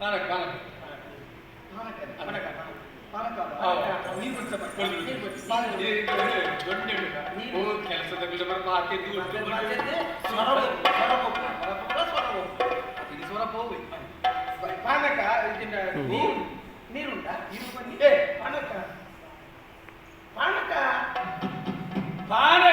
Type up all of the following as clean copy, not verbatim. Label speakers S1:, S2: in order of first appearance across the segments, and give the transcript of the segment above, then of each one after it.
S1: ಕೆಲಸದ ಪಾನಕ ನೀರುಂಟಾ ಪಾನಕ ಪಾನಕ ಪಾನಕ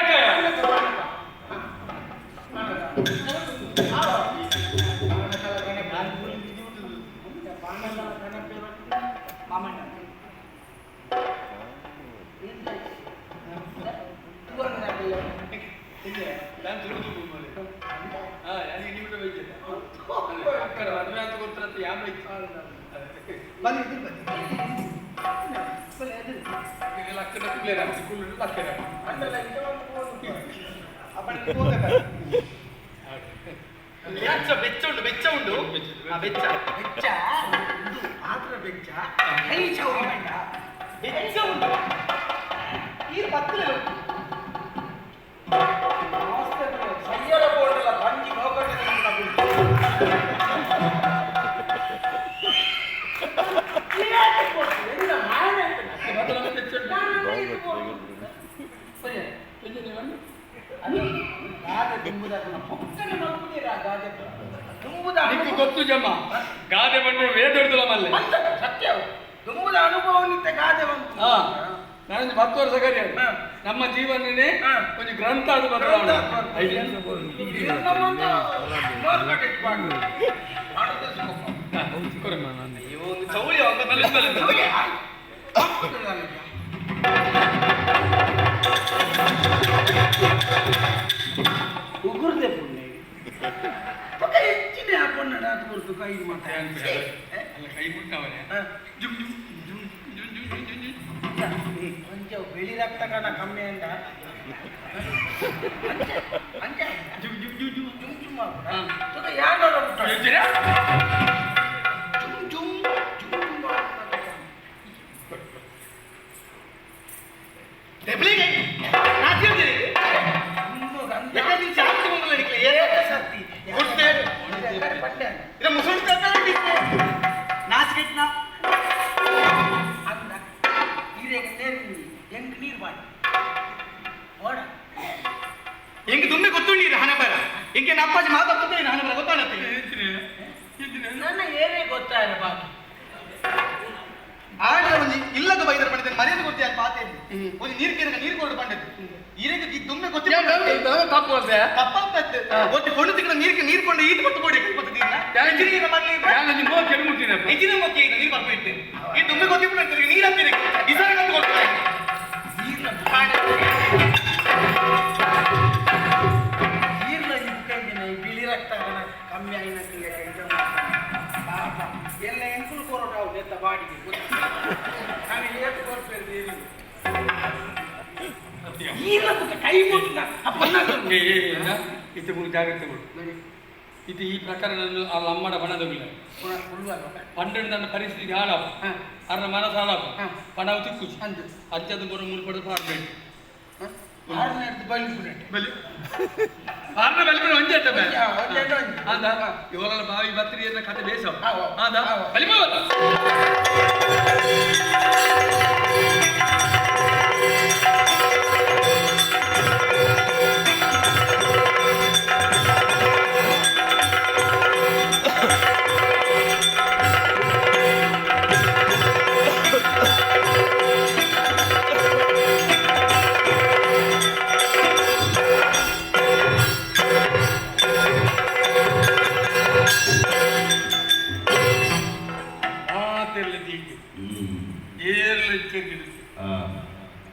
S1: ಬೆಚ್ಚ ಉಂಟು ಬೆಚ್ಚ ಉಂಟು ಬೆಚ್ಚ ಬೆಚ್ಚ ಆತರ ಬೆಚ್ಚ ಬೆಚ್ಚ ಉಂಟು ಈ ಪತ್ರ ಸಯ್ಯರ ಬೋರ್ಡೆಲ್ಲ ಬಂಜಿ ಗೊತ್ತು ಜಮ್ಮ ಗಾದೆ ಬಂದು ವೇದೊಡ್ದಲ್ಲ ಮಲ್ಲೆ ಸತ್ಯ ತುಂಬುದ ಅನುಭವ ನಿತ್ಯ ಗಾದೆ ಬಂತು ನಾನೊಂದು 10 ವರ್ಷ ಕರಿ ನಮ್ಮ ಜೀವನನೇ ಒಂದು ಗ್ರಂಥ ಅದು ಬದಲಾವಣೆ ಒಂದು ಚೌಳಿ ಉಗುರ್ದೆ ಪುಣ್ಯ ಹೆಚ್ಚಿನ ಪೊನ್ನಡ ತೋರ್ತು ಕೈ ಮಾತಾಡ ಕೈ ಮುಟ್ಟವನೇ ಕೊಂಚ ಬೆಳಿ ರಕ್ತ ಕಣ ಕಮ್ಮಿ ಅಂತ ಎಂಗೆ ದುಮ್ಮೆ ಗೊತ್ತುಂಡಿರ ಹಣ ಬರ ಎಂಗೆ ನಪ್ಪಾಜಿ ಮಾತಾಡ್ತೇನೆ ಹಣ ಬರ ಗೊತ್ತಾಗತ್ತೆ ನನ್ನ ಏನೇ ಗೊತ್ತಾಯಿಲ್ಲ ಬಾಕಿ ಆಗ ಒಂದು ಇಲ್ಲದ ಬೈದರ ಪಂಡಿತ ಮರ್ಯಾದೆ ಗೊತ್ತೇ ಅಲ್ಲಿ ಪಾತೇನೆ ಒಂದು ನೀರು ಕೇರಕ ನೀರು ಕೊಡು ಪಂಡಿತ ಇರೇಗ ದುಮ್ಮೆ ಗೊತ್ತಿಲ್ಲ ತಪ್ಪು ಅಂತೆ ತಪ್ಪಾಗ್ತದೆ ಒಂದು ಕೊಂಡು ತಿಕ್ಕ ನೀರು ಕೊಂಡು ಈತ ಕೊಟ್ಟು ಕೊಡಿ ಗೊತ್ತಿಲ್ಲ ಎಂಜಿನಿಯರ್ ಮಾಡಲಿ ನಾನು ನಿಮ್ಮ ಕೆಡು ಮುಟ್ಟಿನ ಎಂಜಿನಿಯರ್ ಮುಖ್ಯ ಈಗ ನೀರು ಬರ್ಬಿಟ್ಟು ಈ ದುಮ್ಮೆ ಗೊತ್ತಿಲ್ಲ ನೀರು ಅಂತೀರಿ ಇಸರ ಅಂತ ಕೊಡ್ತಾರೆ ಬಿಳಿ ರಕ್ತ ಕಮ್ಮಿ ಆಯ್ತು ಎಲ್ಲ ಎಂಕುಲ್ ಕೊರೋಟ ಎತ್ತ ಬಾಡಿಗೆ ಕೈ ಮುಟ್ಟಿದ ಇದು ಜಾಗ್ರತೆ ಇದು ಈ ಪ್ರಕರಣ ಅವ್ರ ಅಮ್ಮಡ ಬಣದೊಂದಿಲ್ಲ ಪಂಡನ ತನ್ನ ಪರಿಸ್ಥಿತಿ ಹಾಳಾಪ ಅರ್ನ ಮನಸ್ಸು ಹಾಳಾಪ ಪಣವು ತಿಕ್ಕುಚಿ ಅಂಚದು ಬರೋ ಮೂರು ಪಡೆದು ಪಾಡ್ಬೇಕು ಇವರೆಲ್ಲ ಬಾವಿ ಬತ್ರಿ ಅಂತ ಕತೆ ಬೇಸ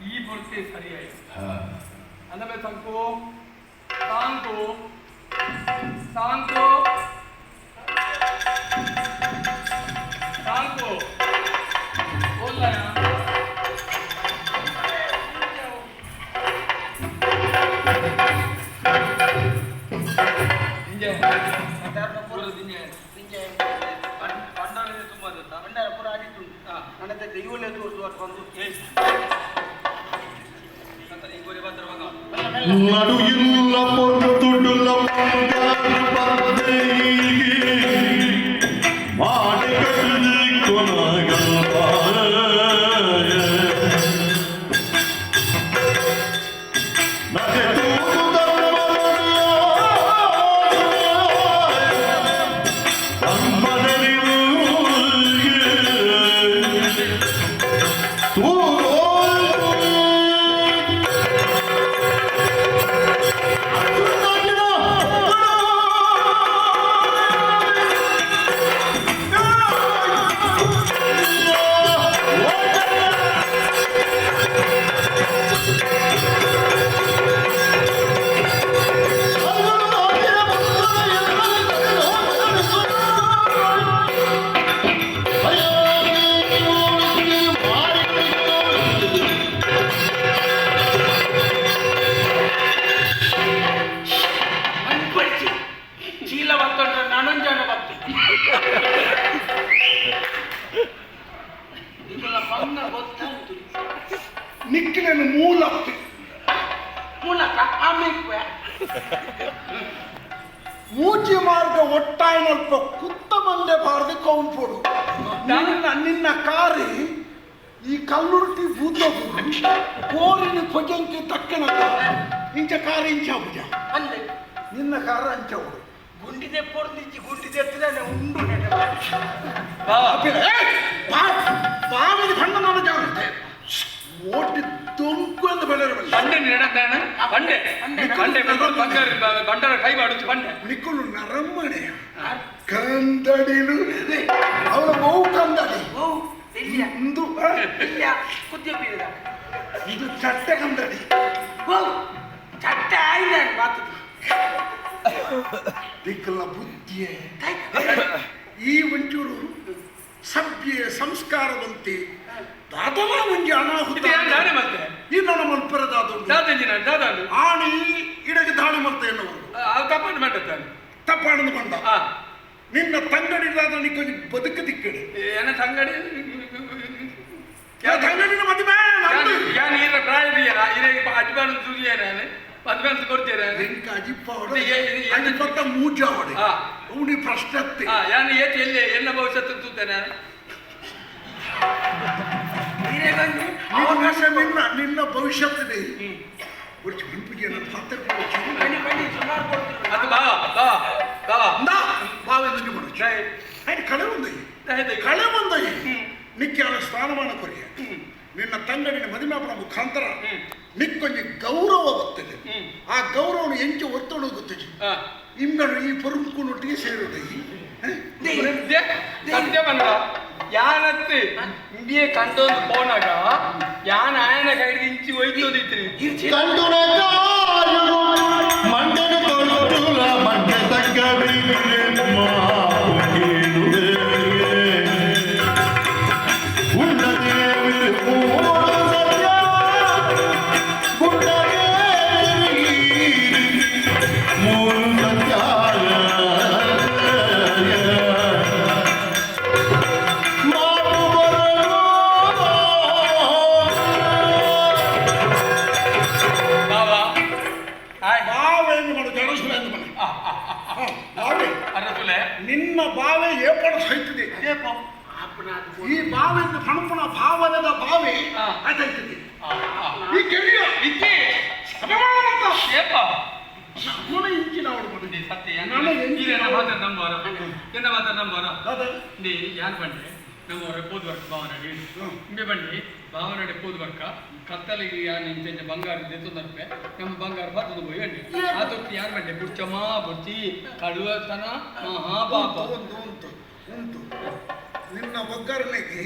S1: ಈ ಬರುತ್ತೆ ಸರಿಯಾಗಿ ಅಂದಮೇಲೆ ಸಂಕು ಸಾಂಕು ಸಾಂಕು ಸಾಂಕು ಒಲ್ಲಯ ಇಂಜೆ ಪೂರ ದಿಂಜೆ ದಿಂಜೆ ಬಂಡಾಳ ತುಂಬ ಬಂಡಾರ ಪೂರ ಆಡಿತ್ತು ನನ್ನ ಹತ್ರ ಇವನೇ ತೋರಿಸುವ ಬಂದು
S2: ನಡುಯಿಲ್ಲ ಪೊರ್ತುಡುಲ್ಲ ಮಾಡಿ ಉಂಟೋಡು ನಿನ್ನ ಕಾರಿ ಈ ಕಲ್ಲುರುಟಿ ಬೂತೋದು ಕೋರಿನ ಕೊಜಂಕಿ ತಕ್ಕನದ ಇಂಚ ಕಾರಿ ಇಂಚ ಬುಜ
S3: ಅಂದೆ
S2: ನಿನ್ನ ಕಾರ ಅಂಚ ಓಡು
S3: ಗುಂಡಿದೆ ಪೊರ್ನಿಚ್ಚಿ ಗುಂಡಿದೆ ಎತ್ತಿದಾನೆ ಉಂಡು
S2: ಬಾವಿನ ಕಣ್ಣು ನಾನು ಜಾಗ್ರತೆ ಓಟಿ ತೊಂಕು ಅಂತ ಬೆಳೆದ
S4: ಬಂಡೆ ನಿಡಂದಾನೆ ಬಂಡೆ ಬಂಡೆ ಬಂಗಾರ ಬಂಡರ ಕೈ ಮಾಡುತ್ತೆ ಬಂಡೆ
S2: ನಿಕ್ಕಲು ನರಮ್ಮಣೆ ಕಂದಡಿಲು ಅವಳ ಬಹು ಕಂದಡಿ ಇಂದು ಇದು ಚಟ್ಟೆ ಕಂದಡಿ
S3: ಚಟ್ಟೆ ಆಯ್ತು ಮಾತು
S2: ದಿಕ್ಕಲ ಬುದ್ಧಿಯೇ ಈ ಒಂಚೂರು ಸಭ್ಯ ಸಂಸ್ಕಾರವಂತೆ ದಾದವ ಒಂಜಿ ಅನಾಹುತ
S4: ದಾನೆ ಮತ್ತೆ
S2: ಈ ನನ್ನ ಮಲ್ಪರದಾದ
S4: ದಾದಾನು
S2: ಆಣಿ ಇಡಗೆ ದಾಳಿ ಮತ್ತೆ ಎನ್ನುವರು
S4: ತಪ್ಪಾಡು ಮಾಡುತ್ತಾನೆ
S2: ತಪ್ಪಾಣದು ಬಂದ ನಿನ್ನ ತಂಗಡಿದಾದ ನಿಕ್ಕೊಂದು ಬದುಕ ದಿಕ್ಕಡಿ
S4: ಏನ ತಂಗಡಿ
S2: ತಂಗಡಿನ ಮದುವೆ
S4: ಯಾನ್ ಈರ ಪ್ರಾಯದಿಯನ ಈರ ಅಜ್ಬಾನ ಸುರಿಯನ ಮದ್ವೆಂತ ಕೊಡ್ತೀರಾ
S2: ನಿಂಕ ಅಜಿಪ್ಪ ಅಜಿಪ್ಪತ್ತ ಮೂಜಾವಡೆ ಅವನಿ ಪ್ರಶ್ನತ್ತೆ
S4: ಯಾನ್ ಏತಿ ಎಲ್ಲಿ ಎನ್ನ ಭವಿಷ್ಯತ್ತು ತೂತೇನೆ
S2: ಅವಕಾಶ ನಿನ್ನ ಭವಿಷ್ಯತ್ತಿದೆ കുറച്ച് മുൻപ്
S4: അത് ബാവാ ബാവാ ബാവാ
S2: എന്താ ബാവ എന്നിട്ട് കൊടുത്തു അതിന് ಕಳೆವಂದೈ ನಿಕ್ಕಾಲ ಸ್ಥಾನಮಾನ ಕೊರಿಯ ನಿನ್ನ ತಂಗಡಿನ ಮದುಮಾಪನ ಮುಖಾಂತರ ನಿಕ್ಕೊಂದು ಗೌರವ ಬರ್ತದೆ ಆ ಗೌರವನು ಎಂಚ ಒತ್ತಡ ಗೊತ್ತಿದೆ ಇಂಗಳು ಈ ಪರುಂಕುನೊಟ್ಟಿಗೆ ಸೇರುದೈ
S4: ಸತ್ಯವನ್ನ ಯಾನತ್ತು ಇಂಡಿಯೇ ಕಂಡೊಂದು ಪೋನಾಗ ಯಾನ್ ಆಯನ ಕೈಗೆ ಇಂಚಿ ಒಯ್ತೋದಿತ್ತು
S5: ಮಂಡನ ತೊಳತುಲ ಮಂಡ ತಕ್ಕಡಿ
S2: ನಿನ್ನ ಬಾವೆ ಏಪಡ ಸಹಿತದೆ ಈ ಬಾವೆಂದು ಪಣಪಣ ಭಾವನದ ಬಾವೆ ಅದೈತದೆ ಈ ಗೆಳೆಯ
S4: ಇಕ್ಕಿ
S2: ಗುಣ ಇಂಚಿನ ಅವಳು ಬಂದಿದೆ
S4: ಸತ್ಯ ಎನ್ನ ಮಾತಾಡ ನಂಬಾರ ನೀ ಯಾನ್ ಬಂಡೆ ನಮ್ಮವರ ಪೋದ್ವರ್ಕ ಭಾವನಡಿ ಹಿಂಗೆ ಬಂಡಿ ಭಾವನಡೆ ಪೋದ್ವರ್ಕ ಕತ್ತಲಿಗೆ ಯಾನ್ ಇಂಚ ಬಂಗಾರ ದೆತ್ತೊಂದರ್ಪೆ ನಮ್ಮ ಬಂಗಾರ ಬತ್ತದು ಹೋಗಿ ಅಂಡಿ ಆ ತೊಟ್ಟಿ ಯಾನ್ ಬಂಡೆ ಬುಚ್ಚಮ್ಮ ಬುಚ್ಚಿ ಕಳುವತನ ಮಹಾಪಾಪ
S2: ಉಂಟು ನಿನ್ನ ಒಗ್ಗರಣೆಗೆ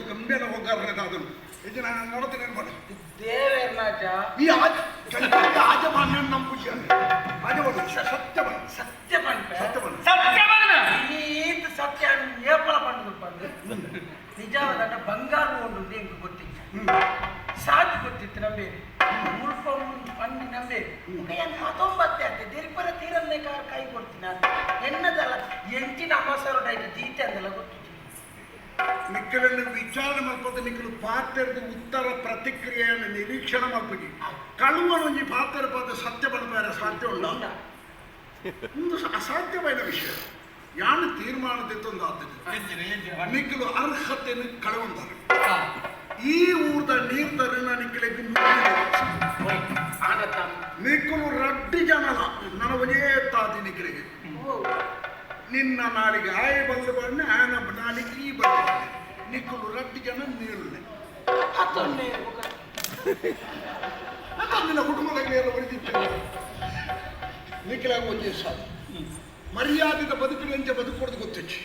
S2: ಗಂಭೀರ ಒಗ್ಗರಣೆ ಅದನ್ನು ಇದು ನಾನು ನೋಡ್ತೇನೆ ಬಡ
S3: ದೇವೇರ್ನಾಚ
S2: ಈ ಆಜಮಾನ್ಯ ನಮ್ಮ ಖುಷಿ ಆಜಮಾನ
S3: ಸತ್ಯ ಈತ ಸತ್ಯ ಏಪಲ ಪಂಡು ನಿಜವಾದ ಬಂಗಾರ ಉಂಡು ಎಂಕು ಗೊತ್ತಿತ್ತು ಸಾಧಿ ಗೊತ್ತಿತ್ತು ನಂಬೇರಿ ಮುಲ್ಪ ಪಂಡಿ ನಂಬೇರಿ ಮತ್ತೊಂಬತ್ತೆ ಅಂತೆ ದಿರಿಪರ ತೀರನ್ನೇ ಕೈ ಕೊಡ್ತೀನಿ ಎನ್ನದಲ್ಲ ಎಂಚಿನ ಅಮ್ಮಸರು ಡೈಟ್ ದೀತೆ ಅಂದೆಲ್ಲ ಗೊತ್ತಿತ್ತು
S2: ನಿಕ್ಕಲನ್ನು ವಿಚಾರಣೆ ಮಾಡ್ಬೋದು ನಿಕ್ಕಲು ಪಾತ್ರದ ಉತ್ತರ ಪ್ರತಿಕ್ರಿಯೆಯನ್ನು ನಿರೀಕ್ಷಣೆ ಮಾಡ್ಬಿಡಿ ಕಳುವನೊಂಜಿ ಪಾತ್ರ ಪದ ಸತ್ಯ ಬೇರೆ ಸಾಧ್ಯ ಉಂಡ ಒಂದು ಅಸಾಧ್ಯವಾದ ವಿಷಯ ಯಾನು ತೀರ್ಮಾನದಿತ್ತೊಂದು ಆದ ನಿಕ್ಕಲು ಅರ್ಹತೆಯನ್ನು ಕಳುವಂತಾರೆ ಈ ಊರ್ದ ನೀರ್ದ ಋಣ ನಿಕ್ಕಲಿಗೆ ನಿಕ್ಕಲು ರಡ್ಡಿ ಜನಲ ನನ್ನ ಒಜೇ ತಾದಿ ನಿಕ್ಕಲಿಗೆ ನಿನ್ನ ನಾಲಿಗೆ ಆಯ ಬಂದು ಬಣ್ಣ ಆನ ನಾಲಿಗೆ ಈ ಬಂದ ನಿಕ್ಕಲು ರಡ್ಡಿ ಜನ ನೀರುಳ್ಳೆ ನಿನ್ನ ಕುಟುಂಬದಲ್ಲಿ ಎಲ್ಲ ಬರೆದಿತ್ತು ನಿಕ್ಕಲಾಗ ಒಂದೇ ಸಾಲ ಮರ್ಯಾದಿತ ಬದುಕಿನಂತೆ ಬದುಕೊಡೋದು ಗೊತ್ತಿಚ್ಚು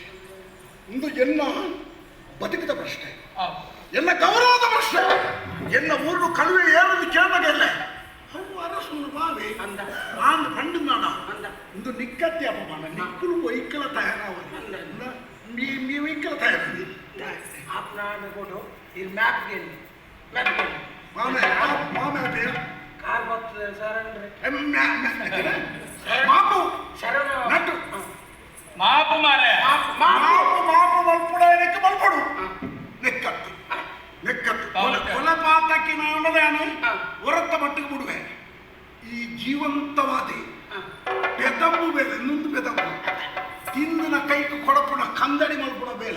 S2: ಒಂದು ಎನ್ನ ಬದುಕಿದ ಪ್ರಶ್ನೆ ಎನ್ನ ಗೌರವದ ಪ್ರಶ್ನೆ ಎನ್ನ ಊರು ಕಳುವೆ ಏರಲು ಕೇಳಬೇಕಲ್ಲ ಅವು ಅರಸು ಬಾವಿ ನಾನು ಪಂಡು ನಾಡ ಒಂದು ನಿಕ್ಕತ್ತಿ ಅಪಮಾನ ನಿಕ್ಕಲು ವೈಕಲ ತಯಾರಾವಲ್ಲ మీ ವೈಕಲ ತಯಾರಿ
S3: আপনার কোটো এই ম্যাপ গেল
S2: ಮಾಮೆ
S3: ಕಾರ್ ಬರ್ತದೆ ಸರಂಡ್ರೆ
S2: ಮಾಪು
S3: ಶರಣ
S2: ನಟ್ಟು
S4: ಮಾಪು ಮಾರೆ
S2: ಮಾಪು ಮಲ್ಪುಡ ಇದಕ್ಕೆ ಮಲ್ಪಡು ನೆಕ್ಕತ್ತು ಕೊಲಪಾತಕ್ಕೆ ನಾನದೇನು ಹೊರತ ಮಟ್ಟಿಗೆ ಬಿಡುವೆ ಈ ಜೀವಂತವಾದಿ ಬೆದಮ್ಮು ಬೇರೆ ಇನ್ನೊಂದು ಬೆದಮ್ಮು ತಿಂದಿನ ಕೈಗೆ ಕೊಡಪುಣ ಕಂದಡಿ ಮಲ್ಪುಣ ಬೇರೆ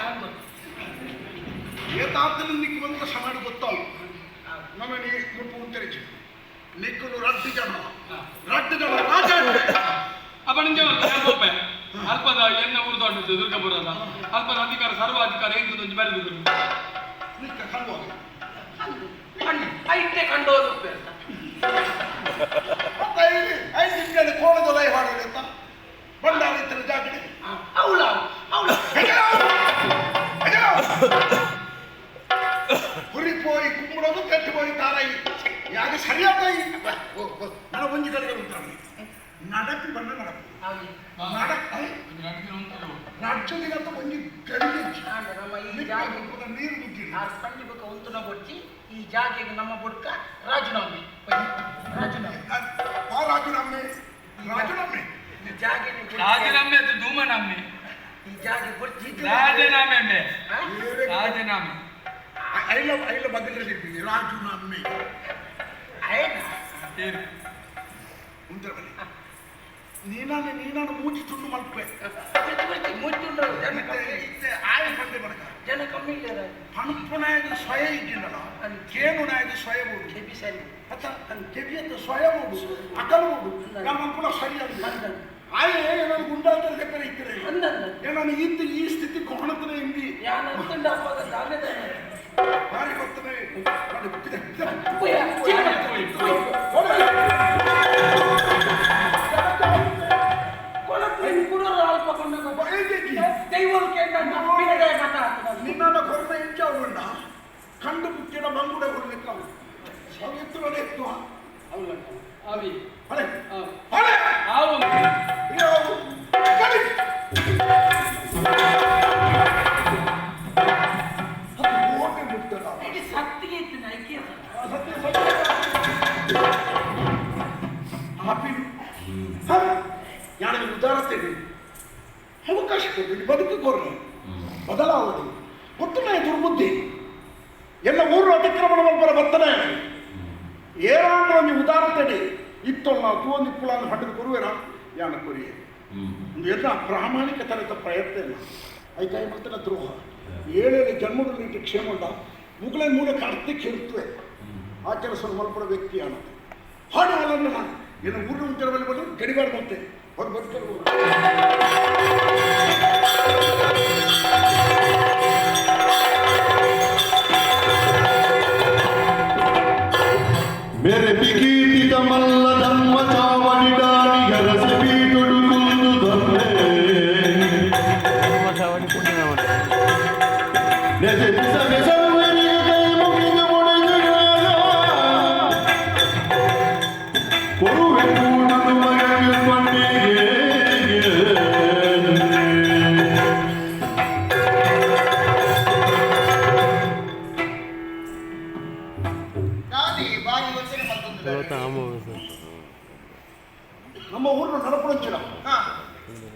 S3: ಅಂದು
S2: ಏತಾತಲು ನಿಕ್ಕು ಬಂದ ಸಮಾಡ ಗೊತ್ತಾವು ನಮ್ಮ ನೀ ಮುಟ್ಟು ಉಂತರಿಸಿ ನಿಕ್ಕಲು ರಡ್ಡು ಜನ ರಾಜ
S4: ಅಪ್ಪ ನಿಂಗೆ ಗೊತ್ತೇ ಅಲ್ಪದ ಎನ್ನ ಊರು ದೊಡ್ಡದು ದುರ್ಗಪುರದ ಅಲ್ಪದ ಅಧಿಕಾರ ಸರ್ವಾಧಿಕಾರ ಎಂಟು ಬರೆದು
S2: ನಿಕ್ಕ ಕಂಡು
S3: ಐತೆ ಕಂಡೋದು
S2: ಐದು ಕೋಣದ ಲೈ ಹಾಡೋದು ಅಂತ ಬಂಡಾಳಿತರ ಜಾಗಡೆ
S3: ಅವಳ
S2: ಹುರಿ ಪೋಯಿ ಕುಂಬಳೋದು ಕೆಟ್ಟು ಪೋಯಿ ತಾರಾಯಿ ಯಾಕೆ ಸರಿಯಾದ ನನ್ನ ಒಂಜಿ ಕಡೆಗೆ ಉಂಟಾಗಿ ನಡಪಿ ಬಂದ ನಡಪು ರಾಜ್ಯದಿಗಂತ ಒಂಜಿ ಗಡಿಗೆ
S3: ನಮ್ಮ ಈ ಜಾಗ
S2: ನೀರು ಮುಟ್ಟಿಲ್ಲ
S3: ಪಂಡಿ ಬುಕ್ಕ ಉಂತುನ ಬೊಚ್ಚಿ ಈ ಜಾಗೆಗೆ ನಮ್ಮ ಬುಡ್ಕ ರಾಜೀನಾಮೆ
S2: ರಾಜೀನಾಮೆ
S3: ಈ ಜಾಗೆ
S4: ರಾಜೀನಾಮೆ ಅದು ಧೂಮನಾಮೆ
S3: ಈ ಜಾಗೆ ಬೊಚ್ಚಿ
S4: ರಾಜೀನಾಮೆ ಅಂಬೆ ರಾಜೀನಾಮೆ
S2: ಐಲ ಬದಲಿರ್ತೀವಿ ರಾಜೀನಾಮೆ ಮುಂದೆ ನೀನಾನು ಮೂಚಿ ತುಂಡು ಮಲ್ಪೆ
S3: ಮುಚ್ಚುಂಡ್ರು
S2: ಆಯ ಪಂಡೆ ಬಡಕ
S3: ಜನ ಕಮ್ಮಿ ಇಲ್ಲ
S2: ಪಣಪುನಾಯದು ಸ್ವಯ ಇದ್ದಿಲ್ಲಲ್ಲ ಕೇನುನಾಯದು ಸ್ವಯ ಬೋಡು
S3: ಕೆಬಿ ಸರಿ
S2: ಅತ್ತ ಕೆಬಿಯದ್ದು ಸ್ವಯ ಬೋಡು ಅಕಲು ಬೋಡು ನಮ್ಮ ಪುಣ ಸರಿಯಾದ ಆಯೆ ಏನಾದ್ರು ಗುಂಡಾದ ಲೆಕ್ಕನೆ ಇತ್ತರೆ ಏನಾನು ಇದ್ದು ಈ ಸ್ಥಿತಿ ಕೊಣತನೆ ಇಂದಿ
S3: ಯಾನಂತಂಡ ಅಪ್ಪದ ದಾನದ
S2: ಬಾರಿ ಗೊತ್ತನೆ ನಿನ್ನ ಕೊರತೆ ಹೆಚ್ಚಾವುಂಡ ಕಂಡು ಮುಚ್ಚಿನ ಬಂಗುಡ ಕೊಡ್ಲಿಕ್ಕ ಎತ್ತುವಡೆ ಎತ್ತುವ
S4: ಅವಿ
S2: ಅಲೆ
S4: ಅಲೆ ಆವು
S2: ಯಾವು ಕಲಿ ಓಟೆ ಮುಟ್ಟಲ್ಲ
S3: ಸತ್ತಿಗೆ ಇತ್ತು ನೈಕೆ
S2: ಯಾರಿಗೆ ಉದಾರತೆಗೆ ಅವಕಾಶ ಕೊಡಿ ಬದುಕು ಕೊರ್ರಿ ಬದಲಾವಣೆ ಗೊತ್ತನೇ ದುರ್ಬುದ್ಧಿ ಎಲ್ಲ ಊರು ಅತಿಕ್ರಮಣ ಮಲ್ಪರ ಬರ್ತನೆ ಏರಾಂಗ ಒಂದು ಉದಾರತೆಡಿ ಇತ್ತೊಲ್ಲ ತೂವೊಂದು ಇಪ್ಪುಳನ್ನು ಹಟ್ಟದ ಕೊರುವೆರ ಯಾನ ಕೊರಿಯೆ ಒಂದು ಎಲ್ಲ ಪ್ರಾಮಾಣಿಕತನದ ಪ್ರಯತ್ನ ಇಲ್ಲ ಐಕಾಯಿ ಮಾಡ್ತಾನೆ ದ್ರೋಹ ಏಳೇಳು ಜನ್ಮದಲ್ಲಿ ಕ್ಷೇಮ ಉಂಡ ಮುಗಲೇ ಮೂಲಕ ಅರ್ಥಕ್ಕೆ ಇರ್ತವೆ ಆ ಕೆಲಸ ಮಲ್ಪಡ ವ್ಯಕ್ತಿ ಅನ್ನೋದು ಹಾಡು ಹಾಳನ್ನು ನಾನು ಏನು ಊರಿನ ಉಂಟರಲ್ಲಿ ಬಂದು ಗಡಿಬಾರ್ದಂತೆ ಅವ್ರು ಬದುಕಲು